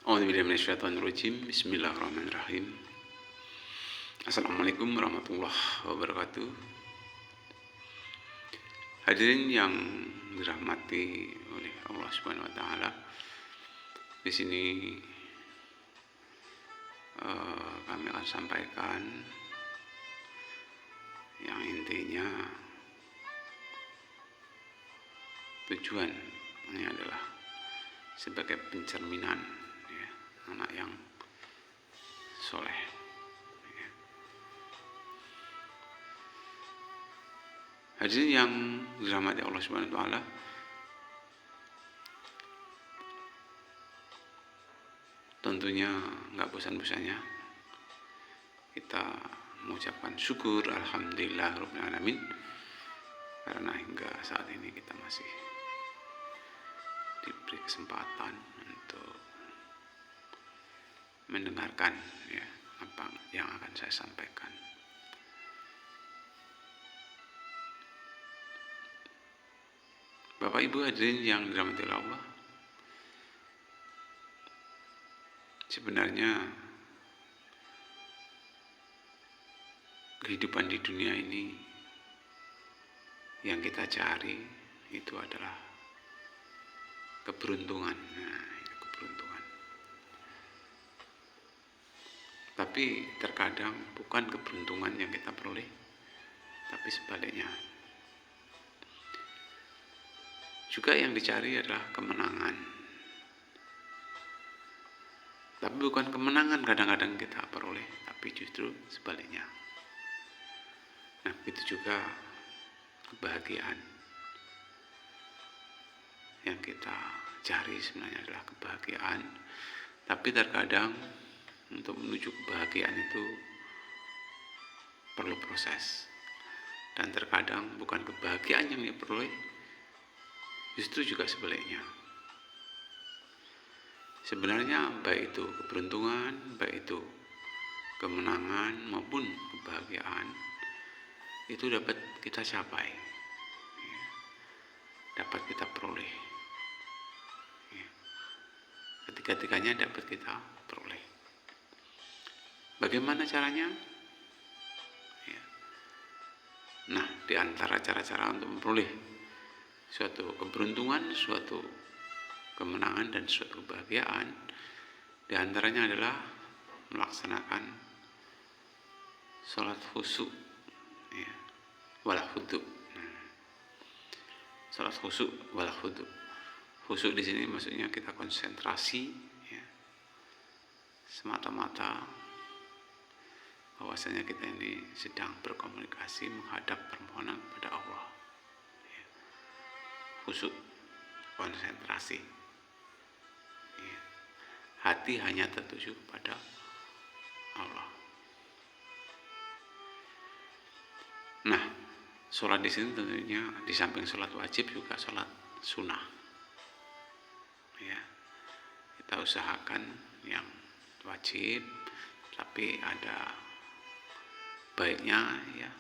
A'udzubillahi minasyaitonirrajim. Bismillahirrahmanirrahim. Assalamualaikum warahmatullahi wabarakatuh. Hadirin yang dirahmati oleh Allah Subhanahu wa taala. Di sini kami akan sampaikan yang intinya tujuan ini adalah sebagai pencerminan ya, anak yang soleh. Ya. Hadirin yang dirahmati Allah Subhanahu wa taala, tentunya nggak bosan-bosannya kita mengucapkan syukur alhamdulillahirabbil alamin, karena hingga saat ini kita masih diberi kesempatan untuk mendengarkan ya apa yang akan saya sampaikan. Bapak Ibu hadirin yang dirahmati Allah, sebenarnya kehidupan di dunia ini yang kita cari itu adalah keberuntungan. Nah, itu keberuntungan. Tapi terkadang bukan keberuntungan yang kita peroleh, tapi sebaliknya. Juga yang dicari adalah kemenangan. Tapi bukan kemenangan kadang-kadang kita peroleh, tapi justru sebaliknya. Nah, begitu juga kebahagiaan. Yang kita cari sebenarnya adalah kebahagiaan, tapi terkadang untuk menuju kebahagiaan itu perlu proses, dan terkadang bukan kebahagiaan yang diperoleh, justru juga sebaliknya. Sebenarnya baik itu keberuntungan, baik itu kemenangan maupun kebahagiaan itu dapat kita capai, dapat kita peroleh. Ketiga-tiganya dapat kita peroleh. Bagaimana caranya? Nah, di antara cara-cara untuk memperoleh suatu keberuntungan, suatu kemenangan, dan suatu kebahagiaan, di antaranya adalah melaksanakan sholat khusyuk ya, wal khudu'. Sholat khusyuk wal khudu'. Khusyuk di sini maksudnya kita konsentrasi ya, semata-mata bahwasanya kita ini sedang berkomunikasi menghadap permohonan kepada Allah. Ya. Khusyuk, konsentrasi. Ya. Hati hanya tertuju kepada Allah. Nah, sholat di sini tentunya di samping sholat wajib juga sholat sunnah. Ya, kita usahakan yang wajib, tapi ada baiknya ya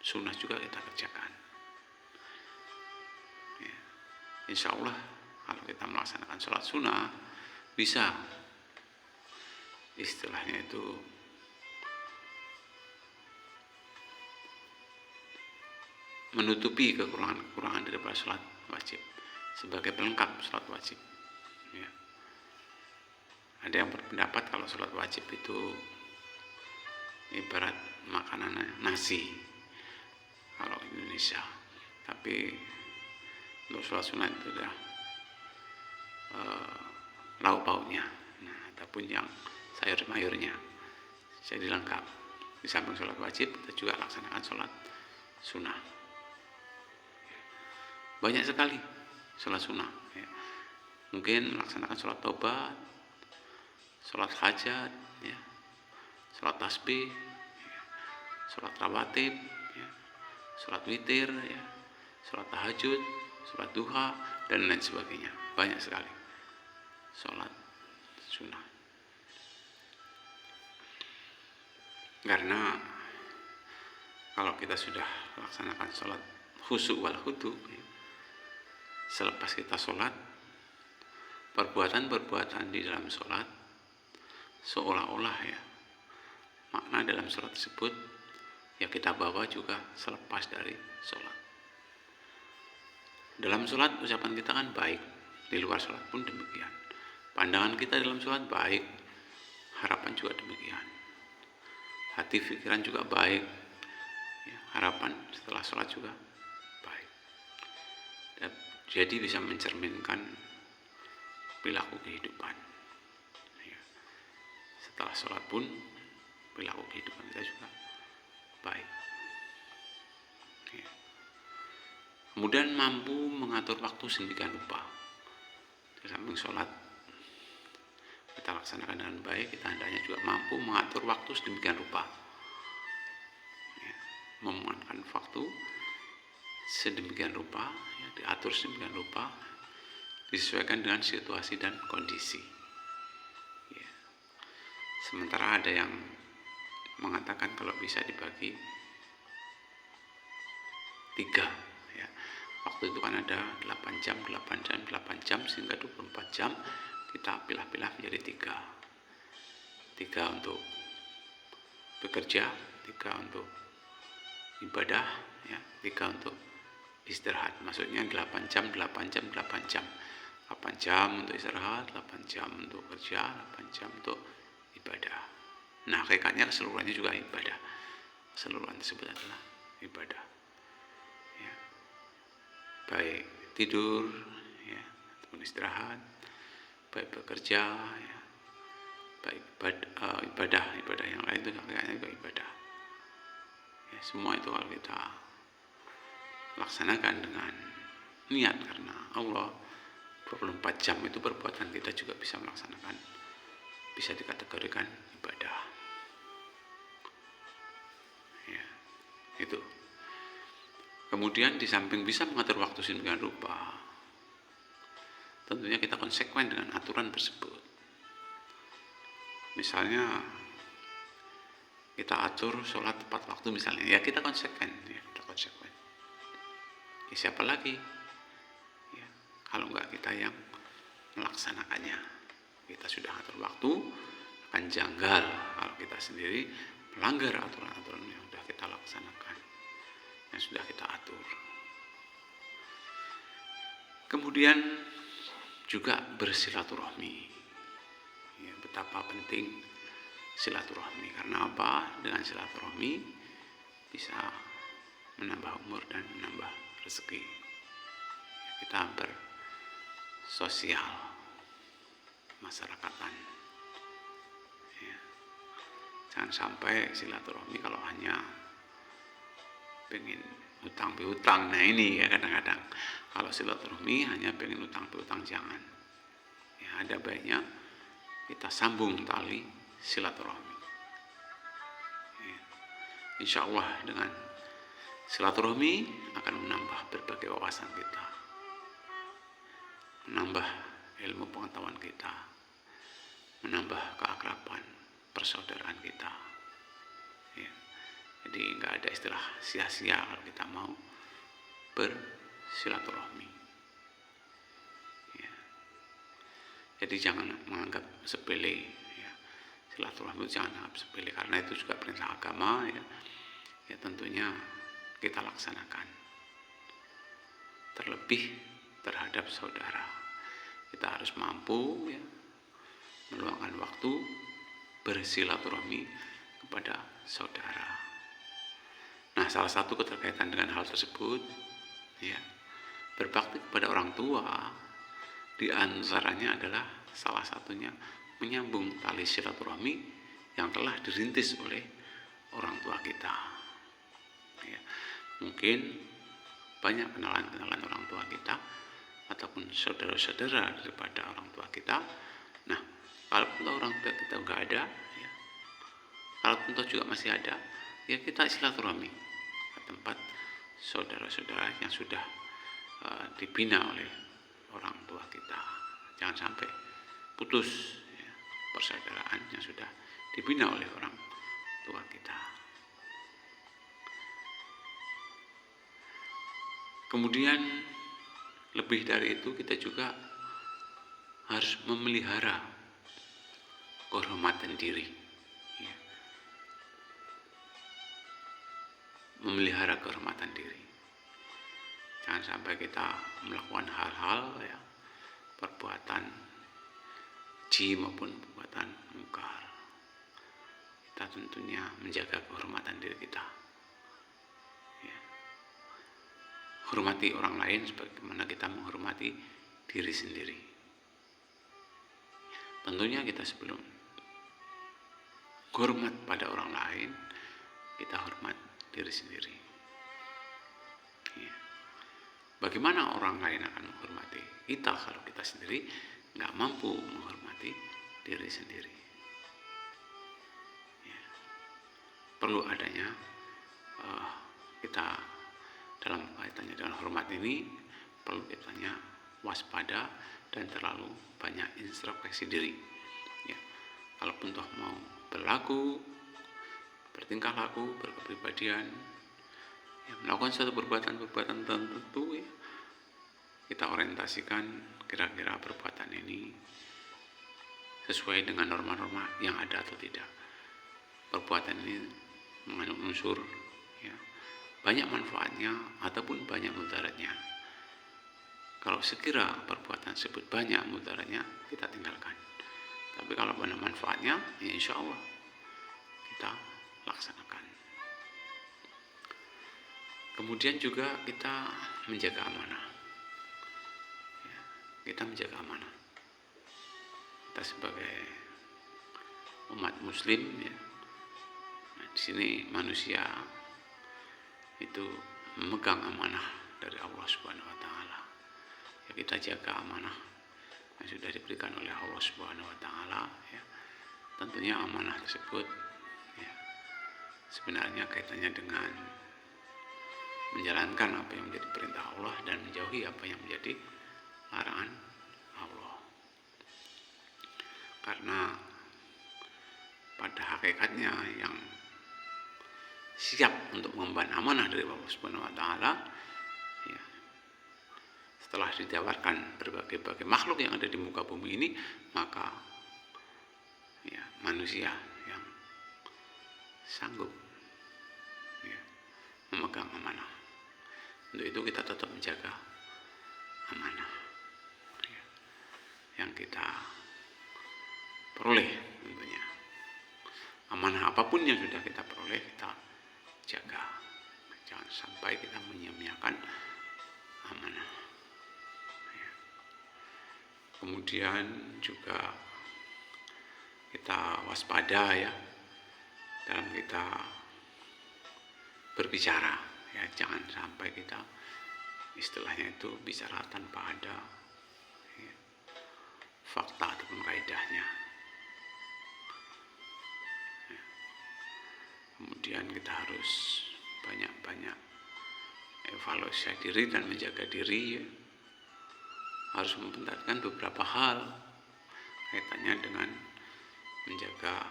sunnah juga kita kerjakan. Ya, insya Allah kalau kita melaksanakan sholat sunnah bisa istilahnya itu menutupi kekurangan-kekurangan daripada sholat wajib sebagai pelengkap sholat wajib. Ya. Ada yang berpendapat kalau sholat wajib itu ibarat makanan nasi kalau Indonesia, tapi untuk sholat sunat itu adalah lauk pauknya. Nah, ataupun yang sayur mayurnya jadi lengkap. Di samping sholat wajib kita juga laksanakan sholat sunnah. Banyak sekali sholat sunnah ya. Mungkin melaksanakan sholat tobat, sholat hajat ya, sholat tasbih ya, sholat rawatib ya, sholat witir ya, sholat tahajud, sholat duha, dan lain sebagainya. Banyak sekali sholat sunnah. Karena kalau kita sudah laksanakan sholat khusyuk wal khudu ya, selepas kita sholat perbuatan-perbuatan di dalam sholat seolah-olah ya makna dalam sholat tersebut ya kita bawa juga selepas dari sholat. Dalam sholat ucapan kita kan baik, di luar sholat pun demikian. Pandangan kita dalam sholat baik, harapan juga demikian. Hati pikiran juga baik, ya, harapan setelah sholat juga baik. Dan jadi bisa mencerminkan perilaku kehidupan. Ya. Setelah sholat pun perilaku kehidupan kita juga baik. Ya. Kemudian mampu mengatur waktu sedemikian rupa. Di samping sholat kita laksanakan dengan baik, kita hendaknya juga mampu mengatur waktu sedemikian rupa. Ya. Memanfaatkan waktu sedemikian rupa, ya, diatur sedemikian rupa, disesuaikan dengan situasi dan kondisi. Ya. Sementara ada yang mengatakan kalau bisa dibagi 3, ya. Waktu itu kan ada 8 jam, 8 jam, 8 jam sehingga 24 jam kita pilah-pilah menjadi 3 untuk bekerja, 3 untuk ibadah, ya, 3 untuk istirahat. Maksudnya 8 jam, 8 jam, 8 jam. 8 jam untuk istirahat, 8 jam untuk kerja, 8 jam untuk ibadah. Nah, hakikatnya keseluruhannya juga ibadah. Keseluruhan tersebut adalah ibadah. Ya. Baik tidur, ya, ataupun istirahat, baik bekerja, ya, baik ibadah yang lain itu hakikatnya juga ibadah. Ya, semua itu kalau kita laksanakan dengan niat karena Allah, 24 jam itu perbuatan kita juga bisa melaksanakan, bisa dikategorikan ibadah. Ya, itu. Kemudian di samping bisa mengatur waktu sedemikian rupa, tentunya kita konsekuen dengan aturan tersebut. Misalnya kita atur sholat tepat waktu misalnya, ya kita konsekuen, ya kita konsekuen. Ya, siapa lagi? Ya, kalau enggak kita yang melaksanakannya. Kita sudah atur waktu, akan janggal kalau kita sendiri melanggar aturan-aturan yang sudah kita laksanakan, yang sudah kita atur. Kemudian juga bersilaturahmi. Ya, betapa penting silaturahmi. Karena apa? Dengan silaturahmi bisa menambah umur dan menambah rezeki. Kita bersosial masyarakatan. Ya. Jangan sampai silaturahmi kalau hanya pengen utang piutang. Nah ini ya kadang-kadang kalau silaturahmi hanya pengen utang piutang, jangan. Ya, ada baiknya kita sambung tali silaturahmi. Ya. Insya Allah dengan silaturahmi akan menambah berbagai wawasan kita, menambah ilmu pengetahuan kita, menambah keakraban persaudaraan kita. Ya. Jadi nggak ada istilah sia-sia kalau kita mau bersilaturahmi. Ya. Jadi jangan menganggap sepele. Ya. Silaturahmi jangan anggap sepele karena itu juga perintah agama. Ya, ya tentunya kita laksanakan. Terlebih terhadap saudara, kita harus mampu ya, meluangkan waktu bersilaturahmi kepada saudara. Nah, salah satu keterkaitan dengan hal tersebut, ya, berbakti kepada orang tua, di antaranya adalah salah satunya menyambung tali silaturahmi yang telah dirintis oleh orang tua kita. Ya, mungkin banyak kenalan-kenalan orang tua kita ataupun saudara-saudara daripada orang tua kita. Nah, kalau orang tua kita nggak ada, ya, kalau toh juga masih ada, ya kita silaturahmi ke tempat saudara-saudara yang sudah dibina oleh orang tua kita. Jangan sampai putus ya, persaudaraan yang sudah dibina oleh orang tua kita. Kemudian lebih dari itu kita juga harus memelihara kehormatan diri, ya. Memelihara kehormatan diri. Jangan sampai kita melakukan hal-hal, ya, perbuatan keji maupun perbuatan mungkar. Kita tentunya menjaga kehormatan diri kita, ya. Hormati orang lain sebagaimana kita menghormati diri sendiri. Tentunya kita sebelum hormat pada orang lain, kita hormat diri sendiri, ya. Bagaimana orang lain akan menghormati kita kalau kita sendiri nggak mampu menghormati diri sendiri, ya. Perlu adanya kita dalam kaitannya dengan hormat ini perlu kitanya waspada dan terlalu banyak introspeksi diri, ya. Kalaupun toh mau berlaku, bertingkah laku, berkepribadian, ya, melakukan suatu perbuatan tertentu, ya, kita orientasikan kira-kira perbuatan ini sesuai dengan norma-norma yang ada atau tidak. Perbuatan ini mengandung unsur, ya, banyak manfaatnya ataupun banyak mudaratnya. Kalau sekira perbuatan tersebut banyak mudaratnya, kita tinggalkan. Tapi kalau banyak manfaatnya, ya insya Allah kita laksanakan. Kemudian juga kita menjaga amanah, ya, kita menjaga amanah. Kita sebagai umat muslim, ya, nah, di sini manusia itu memegang amanah dari Allah Subhanahu wa taala. Ya, kita jaga amanah yang sudah diberikan oleh Allah Subhanahu wa taala, ya. Tentunya amanah tersebut, ya, sebenarnya kaitannya dengan menjalankan apa yang menjadi perintah Allah dan menjauhi apa yang menjadi larangan Allah. Karena pada hakikatnya yang siap untuk mengemban amanah dari Allah Subhanahu wa taala, ya, setelah ditawarkan berbagai makhluk yang ada di muka bumi ini, maka, ya, manusia yang sanggup, ya, memegang amanah. Untuk itu kita tetap menjaga amanah, ya, yang kita peroleh. Tentunya amanah apapun yang sudah kita peroleh, kita jaga. Jangan sampai kita menyia-nyiakan amanah, ya. Kemudian juga kita waspada, ya, dalam kita berbicara, ya. Jangan sampai kita istilahnya itu bicara tanpa ada, ya, fakta ataupun kaidahnya, ya. Kemudian kita harus banyak-banyak evaluasi diri dan menjaga diri, ya. Harus memperhatikan beberapa hal kaitannya dengan menjaga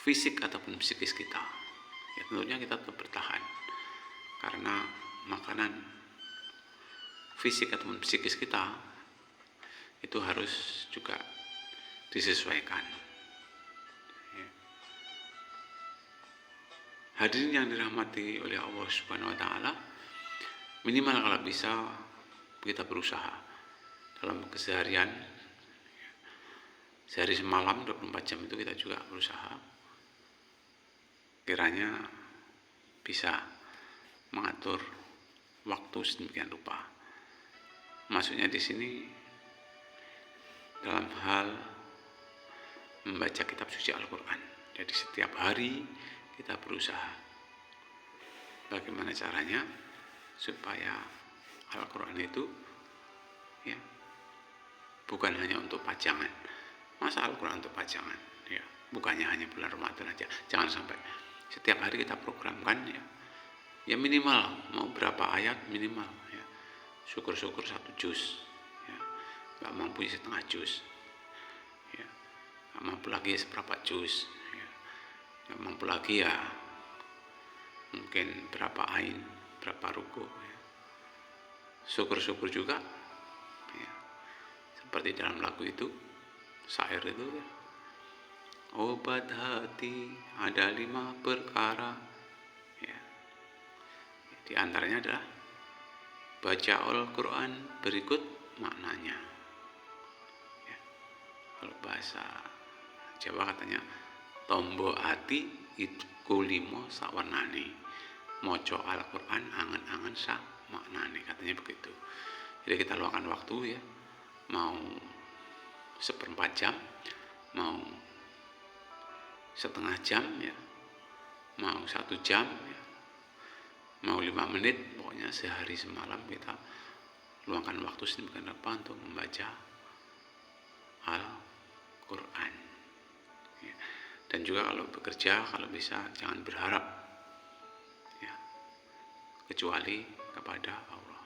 fisik ataupun psikis kita, ya. Tentunya kita tetap bertahan, karena makanan fisik ataupun psikis kita itu harus juga disesuaikan, ya. Hadirin yang dirahmati oleh Allah Subhanahu wa taala, minimal kalau bisa kita berusaha dalam keseharian, sehari semalam 24 jam itu kita juga berusaha kiranya bisa mengatur waktu sedemikian rupa. Maksudnya di sini dalam hal membaca kitab suci Al-Quran. Jadi setiap hari kita berusaha bagaimana caranya supaya Al-Quran itu, ya, bukan hanya untuk pajangan. Masa Al-Quran untuk pajangan, ya, bukannya hanya bulan Ramadan aja. Jangan sampai. Setiap hari kita programkan, ya, ya minimal mau berapa ayat minimal, ya. Syukur-syukur 1 juz, ya. Gak mampu setengah juz, ya. Gak mampu lagi seberapa juz, ya. Gak mampu lagi, ya, mungkin berapa ain, berapa ruku, ya. Syukur-syukur juga, ya, seperti dalam lagu itu, syair itu ya. Obat hati ada 5 perkara ya. Di antaranya adalah baca Al-Quran berikut maknanya ya. Kalau bahasa Jawa katanya tombo hati iku limo sawarnane, moco Al-Quran angen-angen sak maknane, katanya begitu. Jadi kita luangkan waktu ya, mau 1/4 jam, mau setengah jam ya, mau 1 jam ya, mau 5 menit, pokoknya sehari semalam kita luangkan waktu sedemikian rupa untuk membaca Al-Quran ya. Dan juga kalau bekerja, kalau bisa jangan berharap ya, kecuali kepada Allah.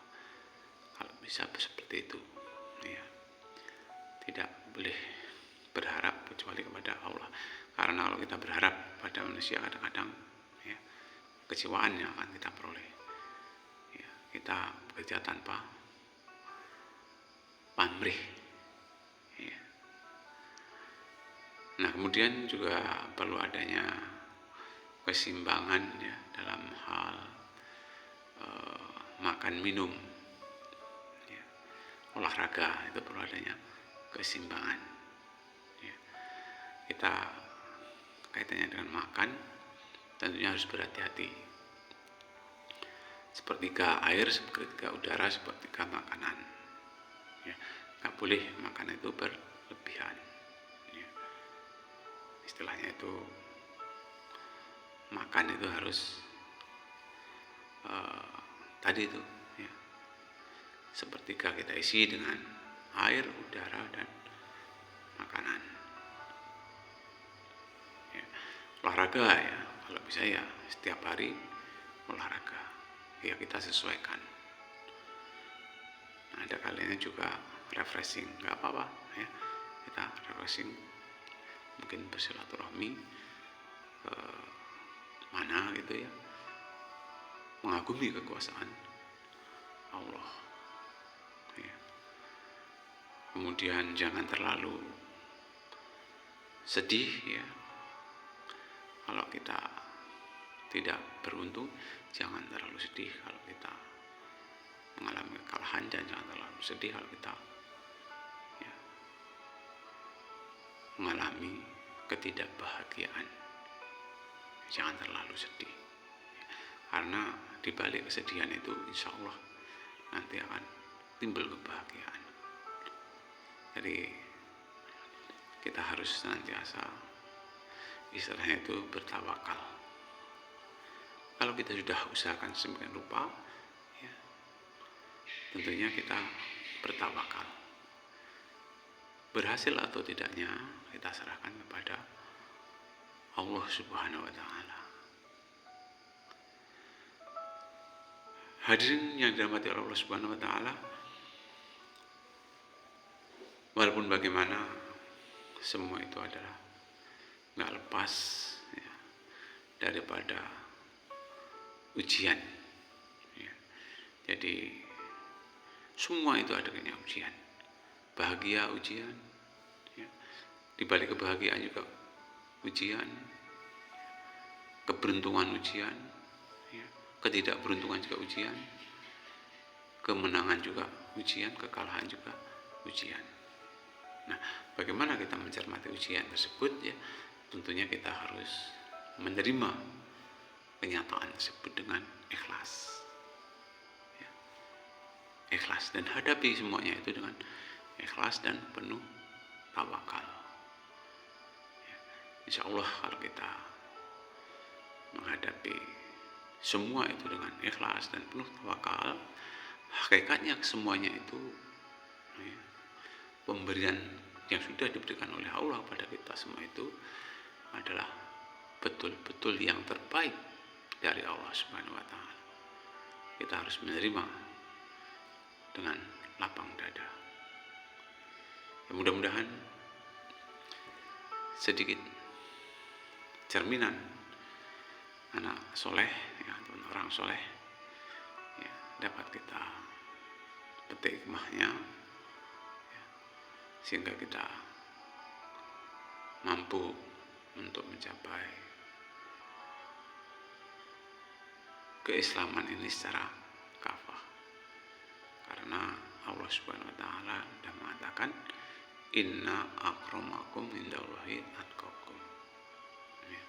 Kalau bisa seperti itu ya, tidak boleh berharap kecuali kepada Allah. Karena kalau kita berharap pada manusia, kadang-kadang ya, kecewaan yang akan kita peroleh ya. Kita bekerja tanpa pamrih ya. Nah, kemudian juga perlu adanya keseimbangan ya dalam hal makan minum ya. Olahraga itu perlu adanya keseimbangan ya. Kita kaitannya dengan makan tentunya harus berhati-hati. Sepertiga air, sepertiga udara, sepertiga makanan ya. Gak boleh makan itu berlebihan ya. Istilahnya itu makan itu harus tadi itu ya, sepertiga kita isi dengan air, udara, dan makanan ya. Olahraga ya, kalau bisa ya setiap hari olahraga ya, kita sesuaikan. Nah, ada kalinya juga refreshing, nggak apa-apa ya, kita refreshing, mungkin bersilaturahmi ke mana gitu ya, mengagumi kekuasaan Allah ya. Kemudian jangan terlalu sedih ya, kalau kita tidak beruntung. Jangan terlalu sedih kalau kita mengalami kekalahan, dan jangan terlalu sedih kalau kita ya, mengalami ketidakbahagiaan. Jangan terlalu sedih karena di balik kesedihan itu insya Allah nanti akan timbul kebahagiaan. Jadi kita harus senantiasa, istilahnya itu, bertawakal. Kalau kita sudah usahakan sedemikian rupa ya, tentunya kita bertawakal. Berhasil atau tidaknya kita serahkan kepada Allah Subhanahu wa Ta'ala. Hadirin yang dirahmati Allah Subhanahu wa Ta'ala, walaupun bagaimana semua itu adalah nggak lepas ya, daripada ujian ya. Jadi semua itu adanya ujian, bahagia ujian ya. Di balik kebahagiaan juga ujian, keberuntungan ujian ya. Ketidakberuntungan juga ujian, kemenangan juga ujian, kekalahan juga ujian. Nah, bagaimana kita mencermati ujian tersebut ya? Tentunya kita harus menerima kenyataan tersebut dengan ikhlas ya. Ikhlas, dan hadapi semuanya itu dengan ikhlas dan penuh tawakal ya. Insya Allah kalau kita menghadapi semua itu dengan ikhlas dan penuh tawakal, hakikatnya semuanya itu ya, pemberian yang sudah diberikan oleh Allah pada kita semua itu adalah betul-betul yang terbaik dari Allah Subhanahu wa Ta'ala. Kita harus menerima dengan lapang dada ya. Mudah-mudahan sedikit cerminan anak soleh ya, orang soleh ya, dapat kita petik hikmahnya ya, sehingga kita mampu untuk mencapai keislaman ini secara kafah. Karena Allah Subhanahu wa taala sudah mengatakan inna akramakum indallahi atqakum. Ya.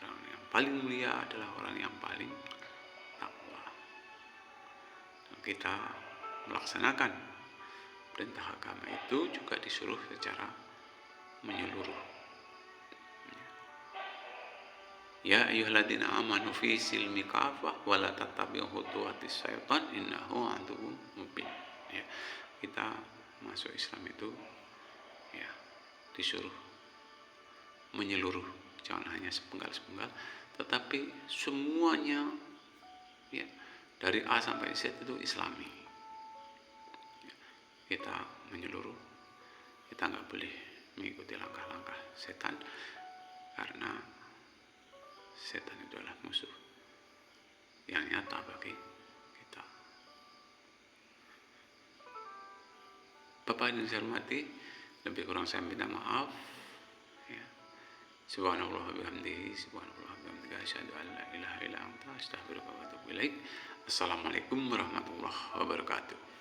Orang yang paling mulia adalah orang yang paling takwa. Dan kita melaksanakan perintah agama itu juga disuruh secara menyeluruh. Ya ayyuhalladzina amanu fi silmi kafah wa la tattabi'u khutuwatis syaitan innahu aduwwum mubin. Ya, kita masuk Islam itu ya disuruh menyeluruh, jangan hanya sepenggal-sepenggal, tetapi semuanya ya dari A sampai Z itu Islami. Ya, kita menyeluruh, kita nggak boleh mengikuti langkah-langkah setan karena setan itu adalah musuh yang nyata bagi kita. Bapak yang saya hormati, lebih kurang saya minta maaf. Ya. Subhanallah wa bihamdihi, subhanallah wa bihamdihi, asyhadu an la ilaha illa anta, astaghfiruka wa atubu ilaik. Assalamualaikum warahmatullahi wabarakatuh.